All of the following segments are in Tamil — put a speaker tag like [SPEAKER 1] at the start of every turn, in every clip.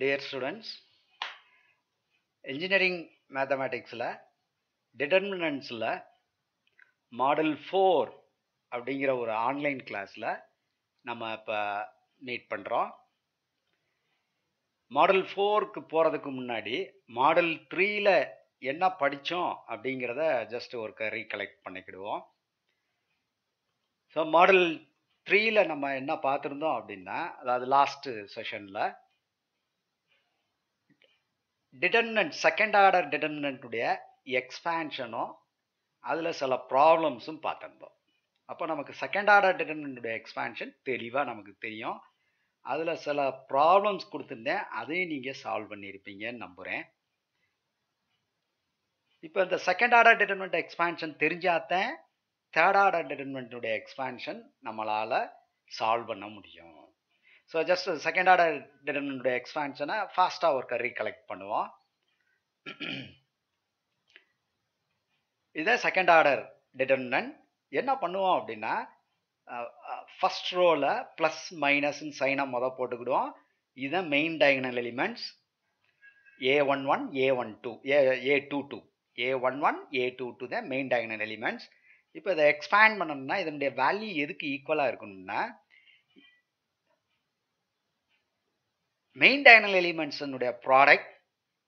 [SPEAKER 1] Dear students, engineering mathematics determinants model 4 அப்படிங்கிற ஒரு ஆன்லைன் கிளாஸ்ல நம்ம இப்போ மீட் பண்ணுறோம். மாடல் 4க்கு போகிறதுக்கு முன்னாடி மாடல் 3ல என்ன படித்தோம் அப்படிங்கிறத ஜஸ்ட் ஒரு ரீகலெக்ட் பண்ணிக்கிடுவோம். ஸோ மாடல் 3ல நம்ம என்ன பார்த்துருந்தோம் அப்படின்னா, அதாவது லாஸ்ட் செஷனில் டிட்டர்மினன்ட் செகண்ட் ஆர்டர் டிட்டர்மினன்ட்டுடைய எக்ஸ்பேன்ஷனும் அதில் சில ப்ராப்ளம்ஸும் பார்த்துருந்தோம். அப்போ நமக்கு செகண்ட் ஆர்டர் டிட்டர்மினன்ட்டுடைய எக்ஸ்பேன்ஷன் தெளிவாக நமக்கு தெரியும். அதில் சில ப்ராப்ளம்ஸ் கொடுத்துருந்தேன், அதையும் நீங்கள் சால்வ் பண்ணியிருப்பீங்கன்னு நம்புகிறேன். இப்போ இந்த செகண்ட் ஆர்டர் டிட்டர்மினன்ட் எக்ஸ்பேன்ஷன் தெரிஞ்சாதான் தேர்ட் ஆர்டர் டிட்டர்மினன்ட்டுடைய எக்ஸ்பேன்ஷன் நம்மளால் சால்வ் பண்ண முடியும். ஸோ ஜஸ்ட் செகண்ட் ஆர்டர் டிட்டர்மினன்ட்டுடைய எக்ஸ்பேன்ஷனை ஃபாஸ்ட்டாக ஒரு ரீகலெக்ட் பண்ணுவோம். இதே செகண்ட் ஆர்டர் டிட்டர்மினன்ட் என்ன பண்ணுவோம் அப்படின்னா, ஃபர்ஸ்ட் ரோவில் ப்ளஸ் மைனஸ்ன்னு சைனை போட்டுக்கிடுவோம். இதுதான் main diagonal elements A11 A12 A22 A11 A22 தான் மெயின் டயகனல் எலிமெண்ட்ஸ். இப்போ இதை எக்ஸ்பேண்ட் பண்ணணும்னா இதனுடைய வேல்யூ எதுக்கு ஈக்குவலாக இருக்கணும்னா, மெயின் டயகனல் எலிமெண்ட்ஸினுடைய product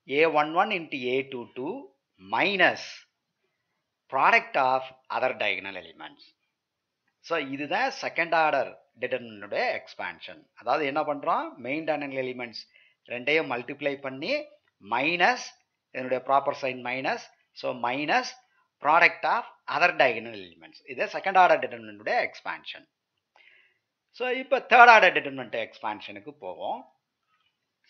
[SPEAKER 1] A11 into A22 minus product of other diagonal elements. So இதுதான் செகண்ட் ஆர்டர் டிட்டர்மினன்ட்டுடைய எக்ஸ்பேன்ஷன். அதாவது என்ன பண்ணுறோம், மெயின் டயகனல் எலிமெண்ட்ஸ் ரெண்டையும் மல்டிப்ளை பண்ணி மைனஸ் இதனுடைய proper sign minus, so minus product of other diagonal elements. இதே செகண்ட் ஆர்டர் டிட்டர்மினன்ட்டுடைய எக்ஸ்பேன்ஷன். ஸோ இப்போ தேர்ட் ஆர்டர் டிட்டர்மினன்ட் எக்ஸ்பேன்ஷனுக்கு போவோம்.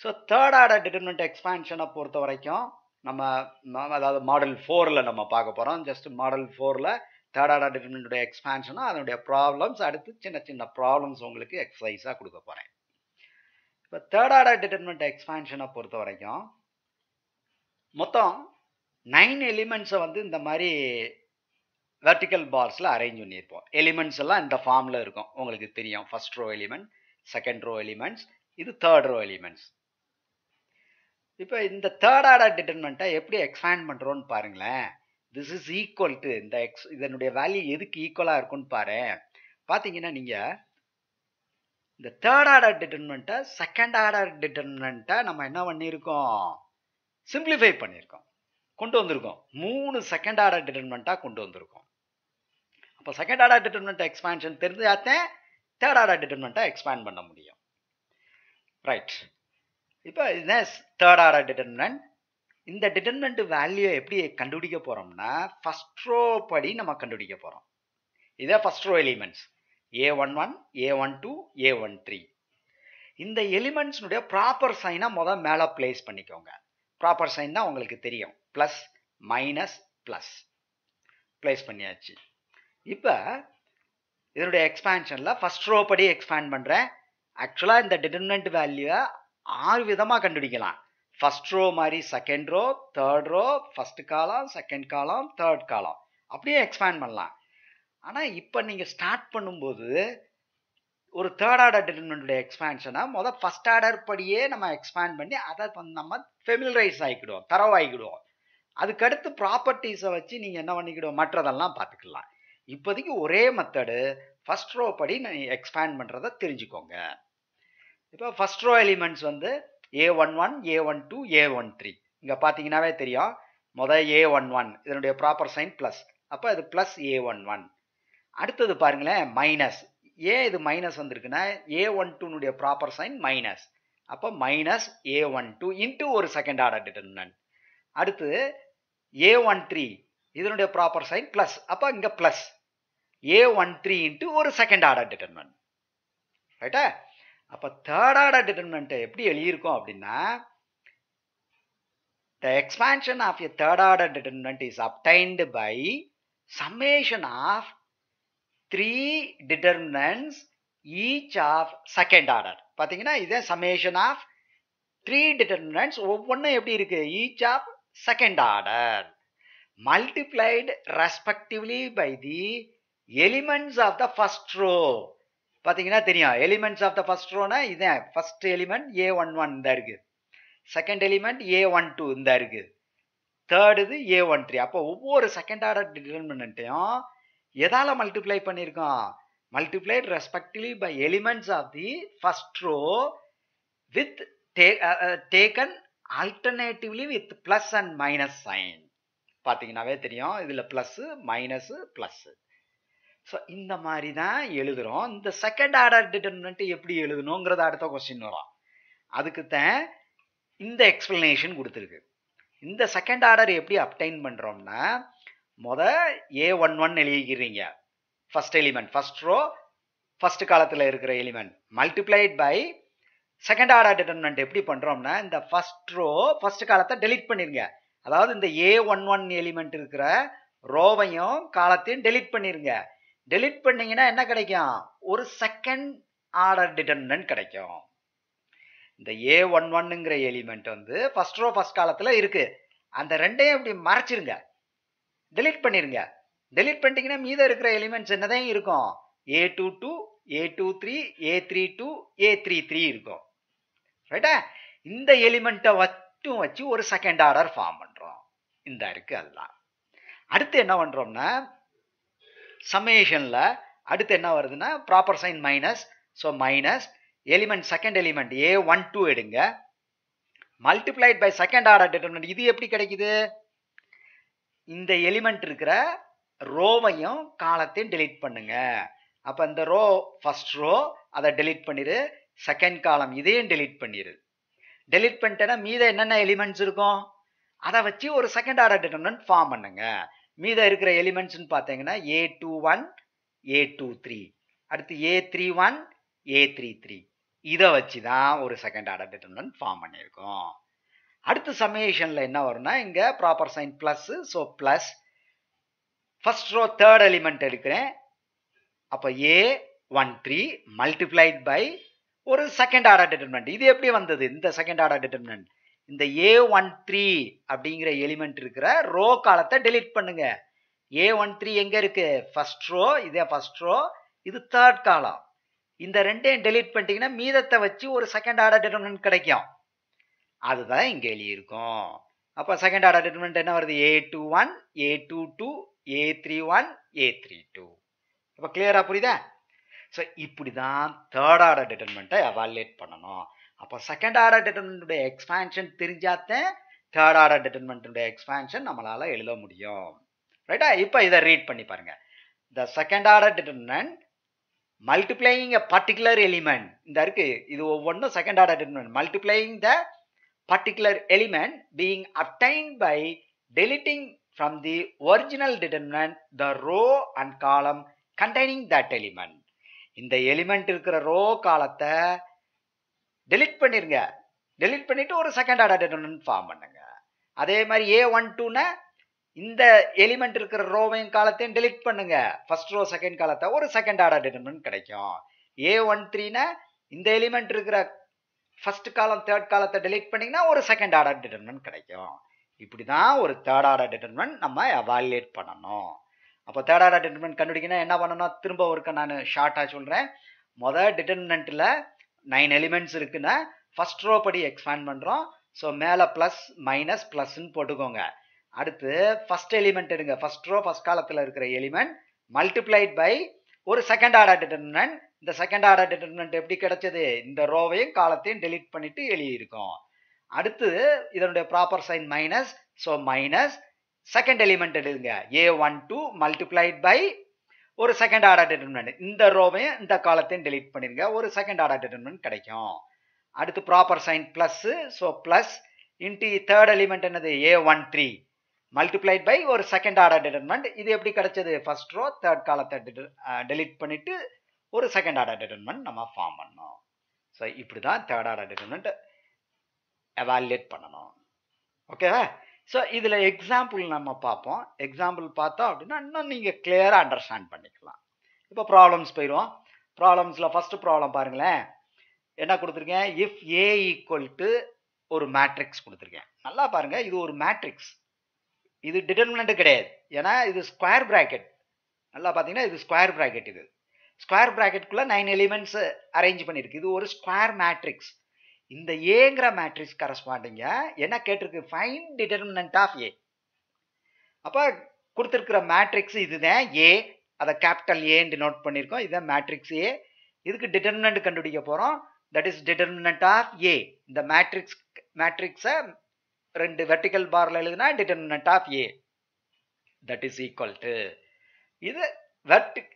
[SPEAKER 1] ஸோ தேர்ட் ஆர்டர் டிட்டர்மினன்ட் எக்ஸ்பேன்ஷனை பொறுத்த வரைக்கும் நம்ம அதாவது மாடல் 4ல் நம்ம பார்க்க போகிறோம். ஜஸ்ட் மாடல் 4ல் தேர்ட் ஆர்டர் டிட்டர்மினன்ட்டுடைய எக்ஸ்பேன்ஷனும் அதனுடைய ப்ராப்ளம்ஸ், அடுத்து சின்ன சின்ன ப்ராப்ளம்ஸ் உங்களுக்கு எக்ஸசைஸாக கொடுக்க போகிறேன். இப்போ தேர்ட் ஆர்டர் டிட்டர்மினன்ட் எக்ஸ்பேன்ஷனை பொறுத்த வரைக்கும் மொத்தம் 9 எலிமெண்ட்ஸை இந்த மாதிரி வெர்டிக்கல் பார்ஸில் அரேஞ்ச் பண்ணியிருப்போம். எலிமெண்ட்ஸ் எல்லாம் இந்த ஃபார்மில் இருக்கும், உங்களுக்கு தெரியும். First row element, second row elements, இது தேர்ட் ரோ எலிமெண்ட்ஸ். இப்போ இந்த தேர்ட் ஆர்டர் டிட்டர்மினன்ட்டை எப்படி எக்ஸ்பேண்ட் பண்ணுறோன்னு பாருங்களேன். திஸ் இஸ் ஈக்குவல் டு இதனுடைய வேல்யூ எதுக்கு ஈக்குவலாக இருக்குன்னு பாரு. பார்த்தீங்கன்னா நீங்கள் இந்த தேர்ட் ஆர்டர் டிட்டர்மினன்ட்டை செகண்ட் ஆர்டர் டிட்டர்மினன்ட்டை நம்ம என்ன பண்ணியிருக்கோம், சிம்பிளிஃபை பண்ணியிருக்கோம், கொண்டு வந்திருக்கோம். 3 செகண்ட் ஆர்டர் டிட்டர்மினன்ட்டாக கொண்டு வந்திருக்கோம். அப்போ செகண்ட் ஆர்டர் டிட்டர்மினன்ட் எக்ஸ்பேன்ஷன் தெரிஞ்சாதான் தேர்ட் ஆர்டர் டிட்டர்மினன்ட்டை எக்ஸ்பேண்ட் பண்ண முடியும். ரைட். இப்போ இதுதான் தேர்ட் ஆர்டர் டிட்டர்மினன்ட். இந்த டிட்டர்மினன்ட் வேல்யூ எப்படி கண்டுபிடிக்க போகிறோம்னா, ஃபர்ஸ்ட் ரோ படி நம்ம கண்டுபிடிக்க போகிறோம். இதே first row elements A11 A12 A13. இந்த எலிமெண்ட்ஸ்னுடைய ப்ராப்பர் சைனை மேலே பிளேஸ் பண்ணிக்கோங்க. ப்ராப்பர் சைன் தான் உங்களுக்கு தெரியும், ப்ளஸ் மைனஸ் ப்ளஸ் பிளேஸ் பண்ணியாச்சு. இப்போ இதனுடைய எக்ஸ்பேன்ஷனில் ஃபர்ஸ்ட் ரோ படி எக்ஸ்பேண்ட் பண்ணுறேன். ஆக்சுவலாக இந்த டிட்டர்மினன்ட் வேல்யூவை 6 விதமாக கண்டுபிடிக்கலாம். ஃபர்ஸ்ட் ரோ மாதிரி second row, third row, first column, second column, third column, அப்படியே எக்ஸ்பேண்ட் பண்ணலாம். ஆனால் இப்போ நீங்கள் ஸ்டார்ட் பண்ணும்போது ஒரு தேர்ட் ஆர்டர் டிட்டர்மினன்ட்டுடைய எக்ஸ்பேன்ஷனை ஃபர்ஸ்ட் ஆர்டர் படியே நம்ம எக்ஸ்பேண்ட் பண்ணி அதை நம்ம ஃபெமிலரைஸ் ஆகிக்கிடுவோம், தரவாகிக்கிடுவோம். அதுக்கடுத்து ப்ராப்பர்ட்டிஸை வச்சு நீங்கள் என்ன பண்ணிக்கிடுவோம், மற்றதெல்லாம் பார்த்துக்கலாம். இப்போதைக்கு ஒரே மெத்தடு, ஃபர்ஸ்ட் ரோ படி எக்ஸ்பேண்ட் பண்ணுறதை தெரிஞ்சுக்கோங்க. இப்போ first row elements A11 A12 A13. இங்கே பார்த்தீங்கன்னாவே தெரியும், A11 இதனுடைய ப்ராப்பர் சைன் ப்ளஸ், அப்போ இது ப்ளஸ் A11. அடுத்தது பாருங்களேன், மைனஸ். ஏன் இது மைனஸ் வந்திருக்குன்னா, A12னுடைய ப்ராப்பர் சைன் மைனஸ், அப்போ மைனஸ் A12 இன்ட்டு ஒரு செகண்ட் ஆர்டர் டிட்டர்மினன்ட். அடுத்து A13 இதனுடைய ப்ராப்பர் சைன் ப்ளஸ், அப்போ இங்கே ப்ளஸ் A13 இன்ட்டு ஒரு செகண்ட் ஆர்டர் டிட்டர்மினன்ட். ரைட்டா? அப்போ தேர்ட் ஆர்டர் டிட்டர்மினன்ட்டை எப்படி எழுதியிருக்கோம் அப்படின்னா, the expansion of a third order determinant is obtained by summation of 3 determinants each of second order. பார்த்தீங்கன்னா இதே summation of 3 determinants, ஒவ்வொன்றும் எப்படி இருக்கு, each of second order multiplied respectively by the elements of the first row. பார்த்தீங்கன்னா தெரியும், elements of the first Rona இதான் ஃபர்ஸ்ட் எலிமெண்ட் A11 தான் இருக்கு. செகண்ட் எலிமெண்ட் A12 இந்த இருக்கு, தேர்ட் இது A13. அப்போ ஒவ்வொரு செகண்ட் ஆர்டர் டிட்டர்மினன்ட்டையும் எதால மல்டிப்ளை பண்ணியிருக்கோம்? Multiplied respectively by elements of the first row with taken alternatively with plus and minus sign. பார்த்தீங்கன்னாவே தெரியும், இதுல பிளஸ் மைனஸ் பிளஸ். ஸோ இந்த மாதிரி தான் எழுதுறோம். இந்த செகண்ட் ஆர்டர் டிட்டர்மினன்ட் எப்படி எழுதணுங்கிறது அடுத்த கொஸ்டின் வரும். அதுக்கு தான் இந்த எக்ஸ்பிளனேஷன் கொடுத்துருக்கு. இந்த செகண்ட் ஆர்டர் எப்படி அப்டைன் பண்றோம்னா, முத A11 எழுதிக்கிறீங்க, first element, first row, first காலத்தில் இருக்கிற element multiplied by second order determinant எப்படி பண்றோம்னா, இந்த ஃபர்ஸ்ட் ரோ ஃபர்ஸ்ட் காலத்தை டெலீட் பண்ணிருங்க. அதாவது இந்த A11 எலிமெண்ட் இருக்கிற ரோவையும் காலத்தையும் டெலீட் பண்ணிருங்க. டெலீட் பண்ணீங்கன்னா என்ன கிடைக்கும்? ஒரு செகண்ட் ஆர்டர் டிட்டர்மினன்ட் கிடைக்கும். இந்த A11ங்கிற எலிமெண்ட் வந்து ஃபர்ஸ்ட் ரோ ஃபர்ஸ்ட் காலத்துல இருக்கு. அந்த ரெண்டையும் இப்படி மறைச்சிருங்க, டெலீட் பண்ணிருங்க. டெலீட் பண்ணிட்டீங்கன்னா மீதம் இருக்கிற எலிமெண்ட்ஸ் என்னதான் இருக்கும்? A22, A23, A32, A33 இருக்கும். ரைட்டா? இந்த எலிமெண்ட்டை மட்டும் வச்சு ஒரு செகண்ட் ஆர்டர் ஃபார்ம் பண்றோம். இந்த இருக்கு அதுதான். அடுத்து என்ன பண்றோம்னா, சம்மேஷன்ல அடுத்து என்ன வருதுன்னா proper sign minus. So minus element second element A12 எடுங்க, multiplied by second order determinant. இது எப்படி கிடைக்குது? இந்த எலிமெண்ட் இருக்கிற ரோவையும் காலத்தையும் டெலீட் பண்ணுங்க. அப்ப இந்த ரோ ஃபர்ஸ்ட் ரோ அதை டெலீட் பண்ணிரு, செகண்ட் காலம் இதையும் டெலீட் பண்ணிரு. டெலீட் பண்ணிட்டேன்னா மீத என்னென்ன எலிமெண்ட்ஸ் இருக்கும் அதை வச்சு ஒரு செகண்ட் ஆர்டர் டிட்டர்மினன்ட் ஃபார்ம் பண்ணுங்க. மீத இருக்கிற எலிமெண்ட்ஸ் பார்த்தீங்கன்னா A21, A23, அடுத்து A31, A33. இதை வச்சு தான் ஒரு செகண்ட் ஆர்டர் டிட்டர்மினன்ட் ஃபார்ம் பண்ணியிருக்கோம். அடுத்த சம்மேஷன்ல என்ன வரும்னா, இங்க proper sign plus. So plus first row third element எடுக்கிறேன். அப்ப A13 மல்டிப்ளைட் பை ஒரு செகண்ட் ஆர்டர் டிட்டர்மினன்ட். இது எப்படி வந்தது? இந்த செகண்ட் ஆர்டர் டிட்டர்மினன்ட் இந்த A13 அப்படிங்கிற எலிமெண்ட் இருக்கிற ரோ காலத்தை டெலீட் பண்ணுங்க. A13 எங்க இருக்கு? ஃபர்ஸ்ட் ரோ, இதே ஃபர்ஸ்ட் ரோ, இது தேர்ட் காலம். இந்த ரெண்டையும் டெலீட் பண்ணிட்டீங்கன்னா மீதத்தை வச்சு ஒரு செகண்ட் ஆர்டர் டிட்டர்மினன்ட் கிடைக்கும். அதுதான் இங்க எழுதியிருக்கும். அப்ப செகண்ட் ஆர்டர் டிட்டர்மினன்ட் என்ன வருது? A21, A22, A31, A32. அப்ப கிளியரா புரியுதா? ஸோ இப்படிதான் தேர்ட் ஆர்டர் டிட்டர்மினன்ட்டை எவாலுவேட் பண்ணணும். அப்போ செகண்ட் ஆர்டர் டிட்டர்மினன்ட்டுடைய எக்ஸ்பான்ஷன் தெரிஞ்சாதான் தேர்ட் ஆர்டர் டிட்டர்மினன்ட்டுடைய எக்ஸ்பான்ஷன் நம்மளால எழுத முடியும். ரைட்டா? இப்போ இதை ரீட் பண்ணி பாருங்க. The second order determinant multiplying a particular element. இந்த இருக்கு, இது ஒவ்வொன்றும் second order determinant. Multiplying the particular element being obtained by deleting from the original determinant the row and column containing that element. இந்த எலிமெண்ட் இருக்கிற ரோ காலத்தை டெலிட் பண்ணிருங்க. டெலிட் பண்ணிட்டு ஒரு செகண்ட் ஆர்டர் டிட்டர்மினன்ட் ஃபார்ம் பண்ணுங்க. அதே மாதிரி A12னா இந்த எலிமெண்ட் இருக்கிற ரோவையும் காலத்தையும் டெலிட் பண்ணுங்க. ஃபர்ஸ்ட் ரோ செகண்ட் காலத்தை ஒரு செகண்ட் ஆர்டர் டிட்டர்மினன்ட் கிடைக்கும். A13னா இந்த எலிமெண்ட் இருக்கிற ஃபர்ஸ்ட் காலம் தேர்ட் காலத்தை டெலிட் பண்ணீங்கன்னா ஒரு செகண்ட் ஆர்டர் டிட்டர்மினன்ட் கிடைக்கும். இப்படிதான் ஒரு தேர்ட் ஆர்டர் டிட்டர்மினன்ட் நம்ம எவாலுவேட் பண்ணணும். அப்போ தேர்ட் ஆர்டர் டிட்டர்மினன்ட் கண்டுபிடிக்கணும் என்ன பண்ணணும்? திரும்ப ஒருக்க நான் ஷார்ட்டா சொல்றேன். முதல் டிட்டர்மினன்ட்ல 9 எலிமெண்ட்ஸ் இருக்குன்னா ஃபர்ஸ்ட் ரோ படி எக்ஸ்பேண்ட் பண்றோம். ஸோ மேல பிளஸ் மைனஸ் பிளஸ்ன்னு போட்டுக்கோங்க. அடுத்து ஃபர்ஸ்ட் எலிமெண்ட் எடுங்க, ஃபர்ஸ்ட் ரோ ஃபர்ஸ்ட் காலத்தில் இருக்கிற எலிமெண்ட் மல்டிப்ளைட் பை ஒரு செகண்ட் ஆர்டர் டிட்டர்மினன்ட். இந்த செகண்ட் ஆர்டர் டிட்டர்மினன்ட் எப்படி கிடைச்சது? இந்த ரோவையும் காலத்தையும் டெலீட் பண்ணிட்டு எழுதியிருக்கோம். அடுத்து இதனுடைய proper sign minus. So minus second element எடுங்க, A12 மல்டிப்ளைட் பை ஒரு செகண்ட் ஆர்டர் டிட்டர்மினன்ட். இந்த ரோவையும் இந்த காலத்தையும் டெலீட் பண்ணிருங்க, ஒரு செகண்ட் ஆர்டர் டிட்டர்மினன்ட் கிடைக்கும். அடுத்து proper sign plus. So plus into third element என்னது? A13 மல்டிப்ளைட் பை ஒரு செகண்ட் ஆர்டர் டிட்டர்மினன்ட். இது எப்படி கிடைச்சது? ஃபர்ஸ்ட் ரோ தேர்ட் காலத்தை டெலீட் பண்ணிட்டு ஒரு செகண்ட் ஆர்டர் டிட்டர்மினன்ட் நம்ம ஃபார்ம் பண்ணோம். ஸோ இப்படிதான் தேர்ட் ஆர்டர் டிட்டர்மினன்ட் எவாலுவேட் பண்ணணும். ஓகேவா? ஸோ இதில் எக்ஸாம்பிள் நம்ம பார்ப்போம். எக்ஸாம்பிள் பார்த்தோம் அப்படின்னா இன்னும் நீங்கள் கிளியராக அண்டர்ஸ்டாண்ட் பண்ணிக்கலாம். இப்போ ப்ராப்ளம்ஸ் போயிடுவோம். ப்ராப்ளம்ஸில் ஃபர்ஸ்ட் ப்ராப்ளம் பாருங்களேன். என்ன கொடுத்துருக்கேன்? இஃப் ஏ ஈக்குவல் டு ஒரு மேட்ரிக்ஸ் கொடுத்துருக்கேன். நல்லா பாருங்க, இது ஒரு மேட்ரிக்ஸ், இது டிட்டர்மினன்ட் கிடையாது. ஏன்னா இது ஸ்கொயர் பிராக்கெட். நல்லா பார்த்தீங்கன்னா இது ஸ்கொயர் பிராக்கெட். இது ஸ்கொயர் பிராக்கெட்டுக்குள்ள 9 எலிமெண்ட்ஸ் அரேஞ்ச் பண்ணியிருக்கு. இது ஒரு ஸ்கொயர் மேட்ரிக்ஸ். இந்த ஏங்கிற மேட்ரிக்ஸ் கரஸ்பாண்டிங்க என்ன கேட்டிருக்கு, ஃபைண்ட் டிட்டர்மினன்ட் ஆஃப் ஏ. அப்போ கொடுத்துருக்கிற மேட்ரிக்ஸ் இதுதான் ஏ, அதை கேபிட்டல் ஏன்னு நோட் பண்ணியிருக்கோம். இதுதான் மேட்ரிக்ஸ் ஏ. இதுக்கு டிட்டர்மினன்ட் கண்டுபிடிக்க போகிறோம். That is determinant of A. இந்த மேட்ரிக்ஸை ரெண்டு வெர்டிக்கல் பார்ல எழுதுனா determinant of A that is equal to இது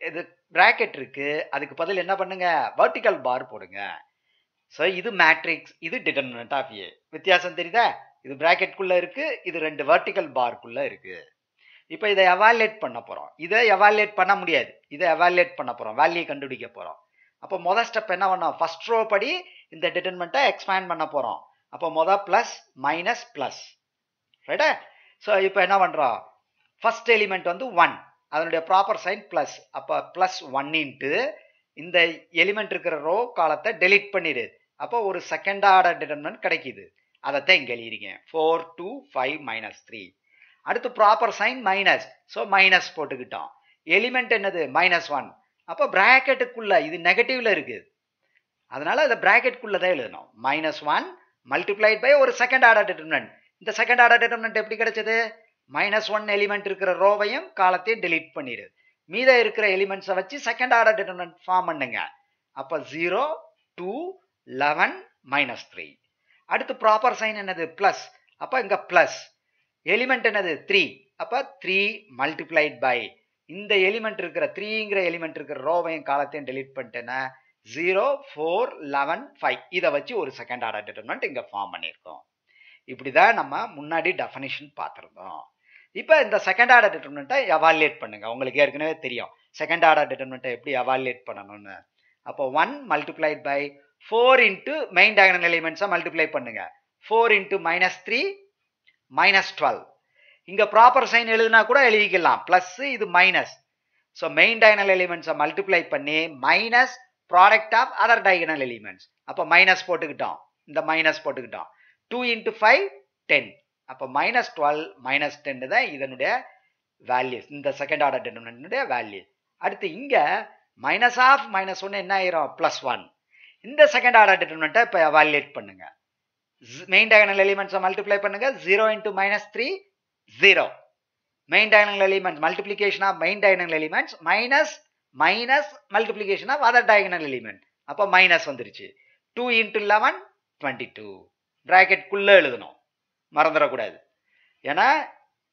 [SPEAKER 1] இது பிராக்கெட் இருக்கு, அதுக்கு பதில் என்ன பண்ணுங்க, வெர்டிக்கல் பார் போடுங்க. ஸோ இது மேட்ரிக்ஸ், இது டிட்டர்மினன்ட் ஆஃப் ஏ. வித்தியாசம் தெரியுதா? இது பிராக்கெட்குள்ள இருக்கு, இது ரெண்டு வெர்டிக்கல் பார்க்குள்ள இருக்கு. இப்போ இதை எவாலுவேட் பண்ண போறோம். இதை எவாலுவேட் பண்ண முடியாது, இதை எவாலுவேட் பண்ண போறோம், வேல்யூ கண்டுபிடிக்க போறோம். அப்போ முதல் ஸ்டெப் என்ன பண்ணோம், ஃபர்ஸ்ட் ரோ படி இந்த டிட்டர்மினன்ட்டை எக்ஸ்பேண்ட் பண்ண போறோம். அப்போ முதல் பிளஸ் மைனஸ் பிளஸ், ரைட்டா? ஸோ இப்போ என்ன பண்றோம், ஃபர்ஸ்ட் எலிமெண்ட் வந்து 1, அதனுடைய ப்ராப்பர் சைன் பிளஸ். அப்போ பிளஸ் 1 இன்ட்டு இந்த எலிமெண்ட் இருக்கிற ரோ காலத்தை டெலீட் பண்ணிடு. அப்போ ஒரு செகண்ட் ஆர்டர் டிட்டர்மினன்ட் கிடைக்குது. அதைத்தான் இங்கே எழுதிருங்க, 4 2 5 மைனஸ் 3. அடுத்து proper sign minus, so minus போட்டுக்கிட்டோம். எலிமெண்ட் என்னது, -1. அப்போ பிராக்கெட்டுக்குள்ள இது நெகட்டிவ்ல இருக்கு, அதனால அதை பிராக்கெட்டுக்குள்ள தான் எழுதணும். -1 மல்டிப்ளைட் பை ஒரு செகண்ட் ஆர்டர் டிட்டர்மினன்ட். இந்த செகண்ட் ஆர்டர் டிட்டர்மினன்ட் எப்படி கிடைச்சது, -1 எலிமெண்ட் இருக்கிற ரோவையும் காலத்தையும் டெலீட் பண்ணிடு. மீத இருக்கிற எலிமெண்ட்ஸை வச்சு செகண்ட் ஆர்டர் டிட்டர்மினன்ட் ஃபார்ம் பண்ணுங்க. அப்போ 0 2 11 -3. அடுத்து ப்ராப்பர் சைன் என்னது, பிளஸ். அப்போ இங்க பிளஸ் எலிமெண்ட் என்னது 3. அப்போ 3 மல்டிப்ளைட் பை இந்த எலிமெண்ட் இருக்கிற 3ங்கிற எலிமெண்ட் இருக்கிற ரோவையும் காலத்தையும் டெலீட் பண்ணிட்டேன்னா 0 4 11 5. இதை வச்சு ஒரு செகண்ட் ஆர்டர் டிட்டர்மினன்ட் இங்க ஃபார்ம் பண்ணியிருக்கோம். இப்படிதான் நம்ம முன்னாடி டெஃபினிஷன் பார்த்துருந்தோம். இப்போ இந்த செகண்ட் ஆர்டர் டிட்டர்மினன்ட்டை எவாலுவேட் பண்ணுங்க. உங்களுக்கு ஏற்கனவே தெரியும் செகண்ட் ஆர்டர் டிட்டர்மினன்ட்டை எப்படி எவாலுவேட் பண்ணணும்னு. அப்போ 1 multiplied by 4 into main diagonal எலிமெண்ட்ஸை மல்டிப்ளை பண்ணுங்க. 4 இன்ட்டு -3 -12. இங்க ப்ராப்பர் சைன் எழுதுனா கூட எழுதிக்கலாம், பிளஸ் இது மைனஸ். ஸோ மெயின் டயகனல் எலிமெண்ட்ஸை மல்டிப்ளை பண்ணி minus product of other diagonal elements. அப்போ மைனஸ் போட்டுக்கிட்டோம், இந்த மைனஸ் போட்டுக்கிட்டோம். 2 இன்ட்டு 5 10. அப்போ -12 -10 தான் இதனுடைய வேல்யூஸ், இந்த செகண்ட் ஆர்டர் டிட்டர்மினன்ட் வேல்யூ. அடுத்து இங்க மைனஸ் ஆஃப் -1 என்ன ஆயிரும், +1. இந்த செகண்ட் ஆர்டர் டிட்டர்மினன்ட்டை இப்போ எவாலுவேட் பண்ணுங்க. மெயின் டயகனல் எலிமெண்ட்ஸை மல்டிப்ளை பண்ணுங்க. 0 into -3 0. Main diagonal element multiplication of main diagonal elements minus minus multiplication of other diagonal element. அப்போ மைனஸ் வந்துருச்சு. 2 இன்ட்டு 11 22. பிராக்கெட்குள்ள எழுதணும், மறந்துடக்கூடாது, ஏன்னா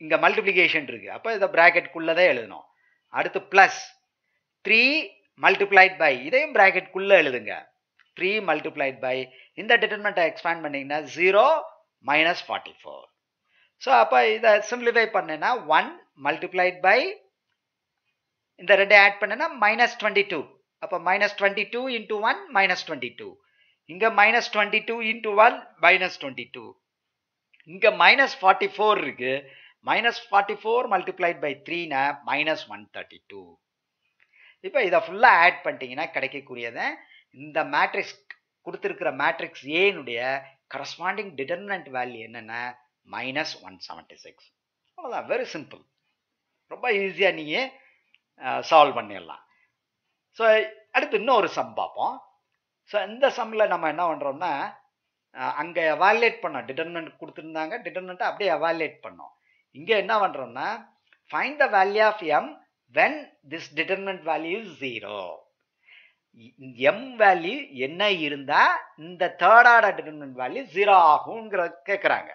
[SPEAKER 1] இங்க மல்டிப்ளிகேஷன் இருக்கு. அப்போ இதை பிராக்கெட்குள்ளதான் எழுதணும். அடுத்து பிளஸ் 3 மல்டிப்ளைட் பை, இதையும் பிராக்கெட்குள்ள எழுதுங்க. 3 மல்டிப்ளைட் பை இந்த டிட்டர்மினன்ட்டை எக்ஸ்பேண்ட் பண்ணீங்கன்னா 0 -44. ஸோ அப்போ இதை சிம்பிளிஃபை பண்ணேன்னா 1 மல்டிப்ளைட் பை இந்த ரெண்டை ஆட் பண்ணேன்னா -22. அப்போ -22 இன்ட்டு 1 -22. இங்க -22 இன்ட்டு 1 -22. இங்க -44 இருக்கு. -44 மல்டிப்ளைட் பை 3னா -132. இப்போ இதை ஃபுல்லா ஆட் பண்ணிட்டீங்கன்னா கிடைக்கக்கூடியதை இந்த மேட்ரிக்ஸ் கொடுத்துருக்கிற மேட்ரிக்ஸ் ஏனுடைய கரஸ்பாண்டிங் டிட்டர்மினன்ட் வேல்யூ என்னன்னா -176. அவ்வளோதான், வெரி சிம்பிள், ரொம்ப ஈஸியாக நீங்கள் சால்வ் பண்ணிடலாம். ஸோ அடுத்து இன்னொரு சம் பார்ப்போம். ஸோ இந்த சம்மில் நம்ம என்ன பண்ணுறோம்னா, அங்கே எவாலுவேட் பண்ணோம், டிட்டர்மினன்ட் கொடுத்துருந்தாங்க, டிட்டர்மினன்ட்டை அப்படியே எவாலுவேட் பண்ணோம். இங்கே என்ன பண்ணுறோம்னா, find the value of m when this determinant value is 0. m value என்ன இருந்தா இந்த தேர்ட் ஆர்டர் டிட்டர்மினன்ட் வேல்யூ 0 ஆகும்ங்கற கேக்குறாங்க.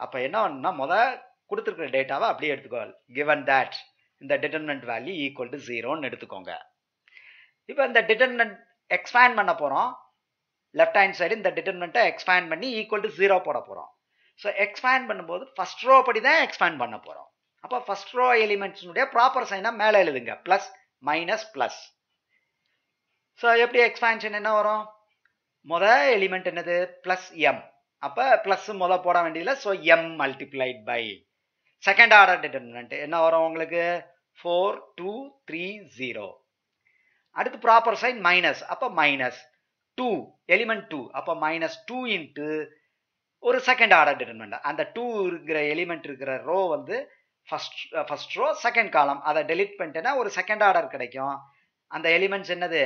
[SPEAKER 1] அப்ப என்ன பண்ணனும்னா முத கொடுத்திருக்கிற டேட்டாவை அப்படியே எடுத்துக்கோ. given that இந்த டிட்டர்மினன்ட் வேல்யூ equal to 0 ன்னு எடுத்துக்கோங்க. இப்போ இந்த டிட்டர்மினன்ட் எக்ஸ்பாண்ட் பண்ண போறோம். லெஃப்ட் ஹேண்ட் சைடு இந்த டிட்டர்மினன்ட்டை எக்ஸ்பாண்ட் பண்ணி equal to 0 போட போறோம். ஸோ எக்ஸ்பாண்ட் பண்ணும்போது ஃபர்ஸ்ட் ரோ படி தான் எக்ஸ்பாண்ட் பண்ண போறோம். அப்போ ஃபர்ஸ்ட் ரோ எலிமெண்ட்ஸ்னுடைய ப்ராப்பர் சைனா மேலே எழுதுங்க, பிளஸ் மைனஸ் பிளஸ். ஸோ எப்படி எக்ஸ்பான்ஷன் என்ன வரும், முத எலிமெண்ட் என்னது பிளஸ் எம், அப்போ பிளஸ் முத போட வேண்டியதில்லை. So m multiplied by second order determinant என்ன வரும் உங்களுக்கு 4 2 3 0. அடுத்து ப்ராப்பர் சைன் மைனஸ், அப்போ மைனஸ் 2 எலிமெண்ட் 2, அப்போ மைனஸ் 2 இன்ட்டு ஒரு செகண்ட் ஆர்டர் டிட்டர்மினன்ட். அந்த 2 இருக்கிற எலிமெண்ட் இருக்கிற ரோ வந்து ஃபர்ஸ்ட் ரோ செகண்ட் காலம், அதை டெலிட் பண்ணிட்டேன்னா ஒரு செகண்ட் ஆர்டர் கிடைக்கும். அந்த எலிமெண்ட்ஸ் என்னது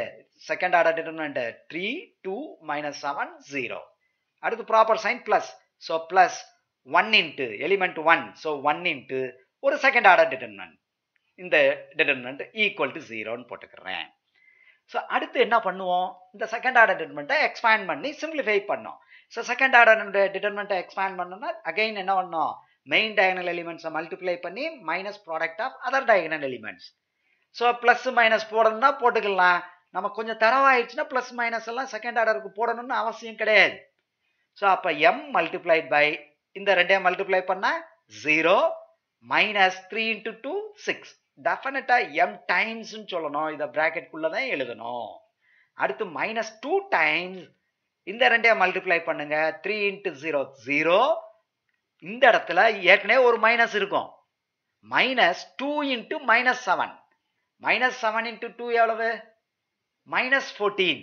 [SPEAKER 1] செகண்ட் ஆர்டர் டிட்டர்மினன்ட் 3 2 -7 0. அடுத்து proper sign plus. So plus 1 into element 1. So 1 into ஒரு செகண்ட் ஆர்டர் டிட்டர்மினன்ட். இந்த டிட்டர்மினன்ட் ஈக்குவல் டு 0ன்னு போட்டுக்கிறேன். ஸோ அடுத்து என்ன பண்ணுவோம்? இந்த செகண்ட் ஆர்டர் டிட்டர்மினன்ட்டை எக்ஸ்பேண்ட் பண்ணி சிம்பிளிஃபை பண்ணோம். ஸோ செகண்ட் ஆர்டர் டிட்டர்மினன்ட்டை எக்ஸ்பேண்ட் பண்ணோம்னா அகைன் என்ன பண்ணோம்? மெயின் டயகனல் எலிமெண்ட்ஸை மல்டிப்ளை பண்ணி minus product of other diagonal elements. So plus minus போடணும்னா போட்டுக்கலாம். நம்ம கொஞ்சம் தரவாயிடுச்சுன்னா ப்ளஸ் மைனஸ் எல்லாம் செகண்ட் ஆர்டருக்கு போடணும்னு அவசியம் கிடையாது. ஸோ அப்போ எம் மல்டிப்ளைட் பை இந்த ரெண்டையும் மல்டிப்ளை பண்ணால் 0 மைனஸ் 3 இன்ட்டு 2 6. டெஃபினட்டாக எம் டைம்ஸ்ன்னு சொல்லணும். இதை ப்ராக்கெட்குள்ளே தான் எழுதணும். அடுத்து மைனஸ் 2 டைம்ஸ் இந்த ரெண்டையும் மல்டிப்ளை பண்ணுங்க. 3 இன்ட்டு 0 0. இந்த இடத்துல ஏற்கனவே ஒரு மைனஸ் இருக்கும். Minus 2 into minus 7. Minus 7 into 2 எவ்வளவு? மைனஸ் 14.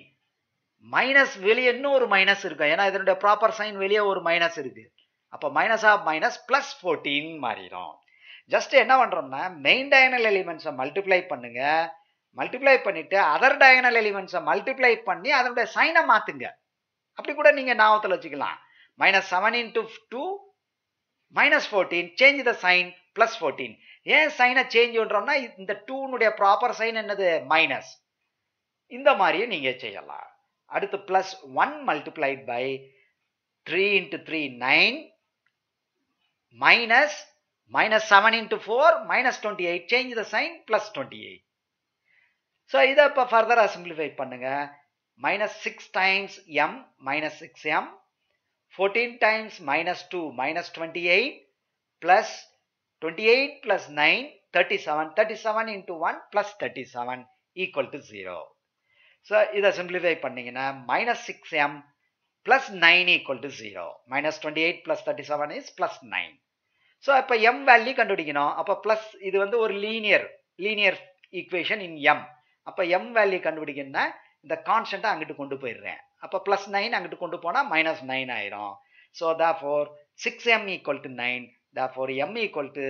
[SPEAKER 1] மைனஸ் வெளியே இன்னும் ஒரு மைனஸ் இருக்கும். ஏன்னா இதனுடைய ப்ராப்பர் சைன் வெளியே ஒரு மைனஸ் இருக்கு. அப்போ மைனஸ் ஆஃப் மைனஸ் பிளஸ் 14 மாறிடும். ஜஸ்ட் என்ன பண்றோம்னா மெயின் டயகனல் எலிமெண்ட்ஸை மல்டிப்ளை பண்ணுங்க. மல்டிப்ளை பண்ணிட்டு அதர் டயகனல் எலிமெண்ட்ஸை மல்டிப்ளை பண்ணி அதனுடைய சைனை மாத்துங்க. அப்படி கூட நீங்க ஞாபகத்தில் வச்சுக்கலாம். Minus 7 into 2 minus 14. Change the sign plus 14. ஏன் சைனை சேஞ்ச் பண்றோம்னா இந்த 2னுடைய ப்ராப்பர் சைன் என்னது? மைனஸ். இந்த மாதிரியே நீங்க செய்யலாம். அடுத்து plus 1 multiplied by 3 into 3 9 minus minus 7 into 4 minus 28. Change the sign plus 28. So இதை இப்போ ஃபர்தராக சிம்பிளிஃபை பண்ணுங்க. Minus 6 times M minus 6m 14 times minus 2 minus 28 plus 28 plus 9 37. 37 into 1 plus 37 equal to 0. So இதை சிம்பிளிஃபை பண்ணீங்கன்னா minus 6m plus 9 equal to 0. Minus 28 plus 37 is plus 9. So இப்போ எம் வேல்யூ கண்டுபிடிக்கணும். அப்போ பிளஸ் இது வந்து ஒரு லீனியர் ஈக்குவேஷன் இன் எம். அப்போ எம் வேல்யூ கண்டுபிடிக்கணும்னா இந்த கான்ஸ்டன்ட்டை அங்கிட்டு கொண்டு போயிடுறேன். அப்போ பிளஸ் 9 அங்கிட்டு கொண்டு போனால் மைனஸ் 9 ஆயிரும். So therefore 6m equal to 9. Therefore m equal to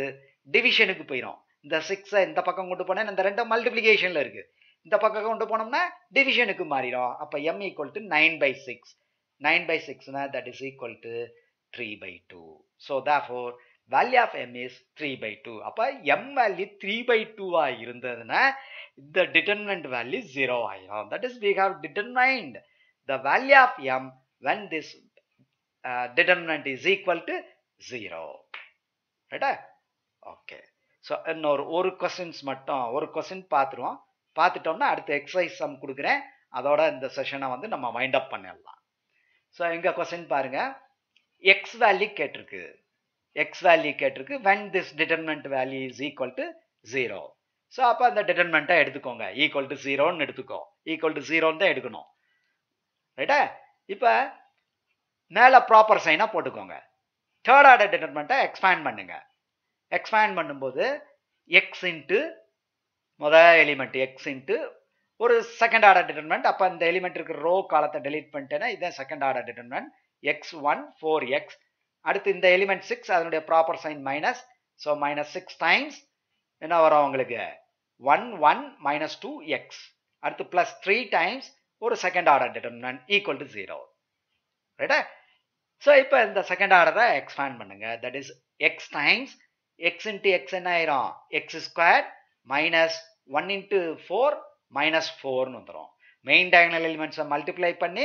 [SPEAKER 1] டிவிஷனுக்கு போயிடும். இந்த 6 இந்த பக்கம் கொண்டு போனால் இந்த ரெண்டு மல்டிப்ளிகேஷனில் இருக்கு. இந்த பக்கம் கொண்டு போனோம்னா டிவிஷனுக்கு மாறிடும். அப்போ M equal to 9/6. 9/6 that is equal to 3/2. So therefore value of m is 3/2. அப்ப m value 3/2 இருந்ததுன்னா the determinant value 0 ஆயிரும். That is we have determined the value of m when this determinant is equal to 0. Right? Okay. So ஒரு questions மட்டும் ஒரு question பார்த்துருவோம். பார்த்துட்டோம்னா அடுத்த எக்ஸசைஸ் சம் கொடுக்குறேன். அதோட இந்த செஷனை வந்து நம்ம வைண்ட் அப் பண்ணிடலாம். ஸோ எங்க கொஸ்டின் பாருங்க. எக்ஸ் வேல்யூ கேட்டிருக்கு. எக்ஸ் வேல்யூ கேட்டிருக்கு when this determinant value is equal to 0. So அப்போ அந்த டிட்டர்மினண்ட்டை எடுத்துக்கோங்க. ஈக்குவல் டு 0ன்னு எடுத்துக்கோ. ஈக்குவல் டு 0ன்னு தான் எடுக்கணும். ரைட்டா? இப்போ மேலே ப்ராப்பர் சைனாக போட்டுக்கோங்க. தேர்ட் ஆர்டர் டிட்டர்மினண்ட்டை எக்ஸ்பேண்ட் பண்ணுங்க. எக்ஸ்பேண்ட் பண்ணும்போது எக்ஸ் இன்ட்டு முதல் எலிமெண்ட் எக்ஸ் இன்ட்டு ஒரு செகண்ட் ஆர்டர் டிட்டர்மினன்ட். அப்போ இந்த எலிமெண்ட் இருக்கிற ரோ காலத்தை டெலீட் பண்ணிட்டேன்னா இதுதான் second order determinant. x1 4x. அடுத்து இந்த எலிமெண்ட் 6 அதனுடைய proper sign minus. So minus 6 times என்ன வரும் உங்களுக்கு? 1 1 மைனஸ் 2x. அடுத்து பிளஸ் 3 டைம்ஸ் ஒரு second order determinant equal to 0. ரைட்டா? ஸோ இப்போ இந்த செகண்ட் ஆர்டரை எக்ஸ்பேண்ட் பண்ணுங்க. That is x times x into x என்ன ஆயிரும்? X square minus 1 into 4 minus 4ன்னு வந்துடும். மெயின் டயகனல் எலிமெண்ட்ஸை மல்டிப்ளை பண்ணி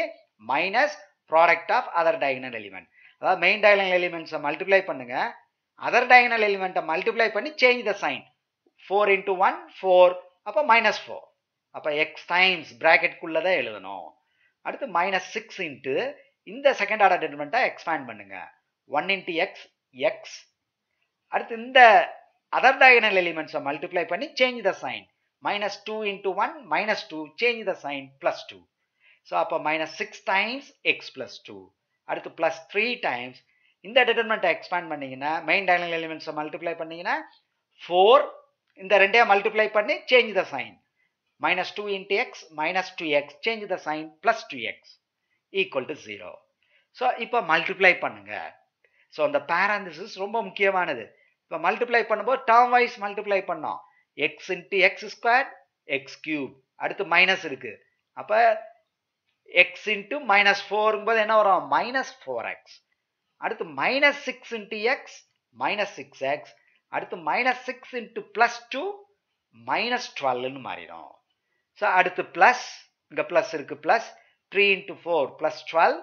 [SPEAKER 1] minus product of other diagonal element. அதாவது மெயின் டயகனல் எலிமெண்ட்ஸை மல்டிப்ளை பண்ணுங்க. அதர் டயகனல் எலிமெண்ட்டை மல்டிப்ளை பண்ணி சேஞ்ச் த சைன். 4 இன்ட்டு 1 4. அப்போ மைனஸ் 4. அப்போ எக்ஸ் டைம்ஸ் ப்ராக்கெட்குள்ளே தான் எழுதணும். அடுத்து மைனஸ் 6 இன்ட்டு இந்த செகண்ட் ஆர்டர் டிட்டர்மினன்ட்டை எக்ஸ்பேண்ட் பண்ணுங்க. 1 இன்ட்டு எக்ஸ் எக்ஸ். அடுத்து இந்த அதர் டயகனல் எலிமெண்ட்ஸை மல்டிப்ளை பண்ணி change the sign. minus 2 into 1 minus 2. change the sign plus 2. So அப்போ minus 6 times x plus 2. அடுத்து plus 3 times இந்த determinant expand பண்ணீங்கன்னா main diagonal elements multiply பண்ணீங்கன்னா 4 இந்த ரெண்டையும் multiply பண்ணி change the sign. minus 2 into x minus 2x. change the sign plus 2x equal to 0. So இப்போ multiply பண்ணுங்க. So அந்த parenthesis ரொம்ப முக்கியமானது. இப்போ multiply பண்ணும்போது term wise multiply பண்ணோம். x into x squared x cube. அடுத்து மைனஸ் இருக்கு. அப்ப x into minus 4 போது என்ன வரும் minus 4x. அடுத்து minus 6 into x minus 6x. அடுத்து minus 6 into plus 2 minus 12 மாறிடும். So அடுத்து plus இங்க plus இருக்கு plus 3 into 4 plus 12.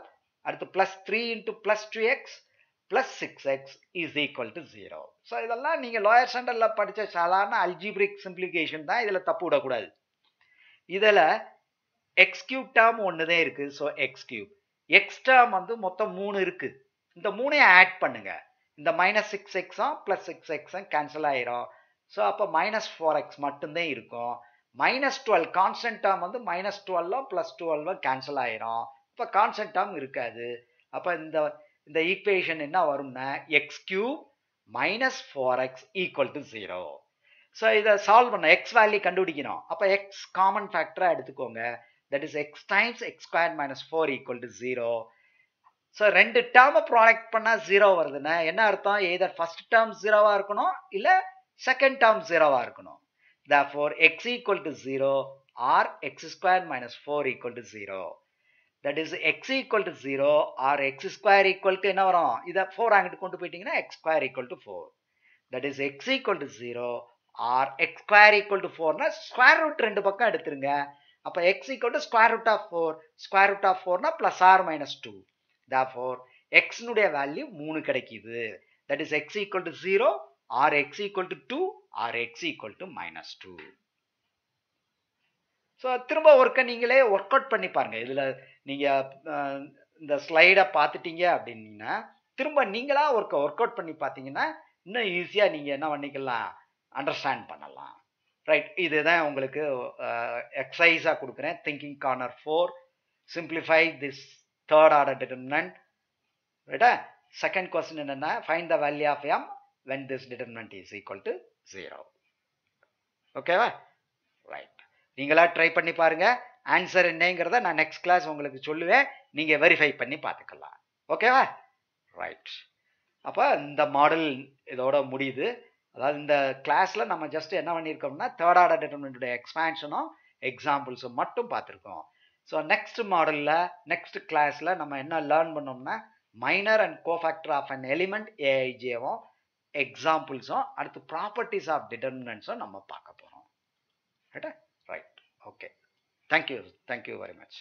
[SPEAKER 1] அடுத்து plus 3 into plus 2x plus 6x is equal to 0. So இதெல்லாம் நீங்க லோயர் ஸ்டாண்டர்ட்ல படிச்ச சாதாரண அல்ஜிப்ரிக் சிம்பிளிஃபிகேஷன் தான். இதுல தப்பு விடக்கூடாது. இதுல x cube டேர்ம் ஒண்ணுதான் இருக்கு. So x cube. x term வந்து மொத்தம் 3 இருக்கு. இந்த 3ஐயும் ஆட் பண்ணுங்க. இந்த minus 6x plus 6x cancel ஆயிரும். ஸோ அப்போ மைனஸ் 4x மட்டும்தான் இருக்கும். மைனஸ் 12 கான்ஸ்டன்ட் டேர்ம் வந்து மைனஸ் 12 பிளஸ் 12 கேன்சல் ஆயிரும். இப்போ கான்ஸ்டன்ட் டேர்ம் இருக்காது. அப்போ இந்த ஈக்குவேஷன் என்ன வரும்னா X cube minus 4x equal to 0. So இதை சால்வ் பண்ண எக்ஸ் வேல்யூ கண்டுபிடிக்கணும். அப்போ எக்ஸ் காமன் ஃபேக்டராக எடுத்துக்கோங்க. That is x times X square minus 4 equal to 0. So ரெண்டு டேர்மை ப்ராடக்ட் பண்ணால் 0 வருதுன்னா என்ன அர்த்தம்? எதர் ஃபர்ஸ்ட் டேர்ம் 0வா இருக்கணும் இல்லை செகண்ட் டேர்ம் 0வா இருக்கணும். Therefore x equal to 0 or x square minus 4 equal to 0. That is x equal to 0 or x square equal to என்ன வரும்? இதை 4 அங்கிட்டு கொண்டு போயிட்டீங்கன்னா x square equal to 4. That is x equal to 0 or x square equal to 4 னா ஸ்கொயர் ரூட் ரெண்டு பக்கம் எடுத்துருங்க. அப்போ x equal to square root of 4. Square root of 4 னா plus or minus 2. Therefore x னுடைய value 3 கிடைக்குது. That is x equal to 0 or x equal to 2 or x equal to minus 2. So திரும்ப ஒர்க்கை நீங்களே ஒர்க் அவுட் பண்ணி பாருங்க. இதில் நீங்கள் இந்த ஸ்லைடை பார்த்துட்டீங்க அப்படின்னா திரும்ப நீங்களா ஒர்க் அவுட் பண்ணி பார்த்தீங்கன்னா இன்னும் ஈஸியாக நீங்கள் என்ன பண்ணிக்கலாம், அண்டர்ஸ்டாண்ட் பண்ணலாம். ரைட், இதுதான் உங்களுக்கு எக்ஸசைஸாக கொடுக்குறேன். Thinking corner 4, simplify this third order determinant. ரைட்டா? செகண்ட் கொஸ்டின் என்னென்னா find the value of m when this determinant is equal to 0. ஓகேவா? ரைட், நீங்களா ட்ரை பண்ணி பாருங்க. ஆன்சர் என்னங்கிறத நான் நெக்ஸ்ட் கிளாஸ் உங்களுக்கு சொல்லுவேன். நீங்க வெரிஃபை பண்ணி பார்த்துக்கலாம். ஓகேவா? ரைட், அப்போ இந்த மாடல் இதோட முடியுது. அதாவது இந்த கிளாஸ்ல நம்ம ஜஸ்ட் என்ன பண்ணியிருக்கோம்னா தேர்ட் ஆர்டர் டிட்டர்மினன்ட்டுடைய எக்ஸ்பான்ஷனும் எக்ஸாம்பிள்ஸும் மட்டும் பார்த்துருக்கோம். ஸோ நெக்ஸ்ட் மாடலில் நெக்ஸ்ட் கிளாஸில் நம்ம என்ன லேர்ன் பண்ணோம்னா minor and cofactor of an element ஏஐஜேவும் எக்ஸாம்பிள்ஸும் அடுத்து ப்ராப்பர்ட்டிஸ் ஆஃப் டிட்டர்மினன்ட்ஸும் நம்ம பார்க்க போகிறோம். ரைட்டா? Right, okay, thank you very much.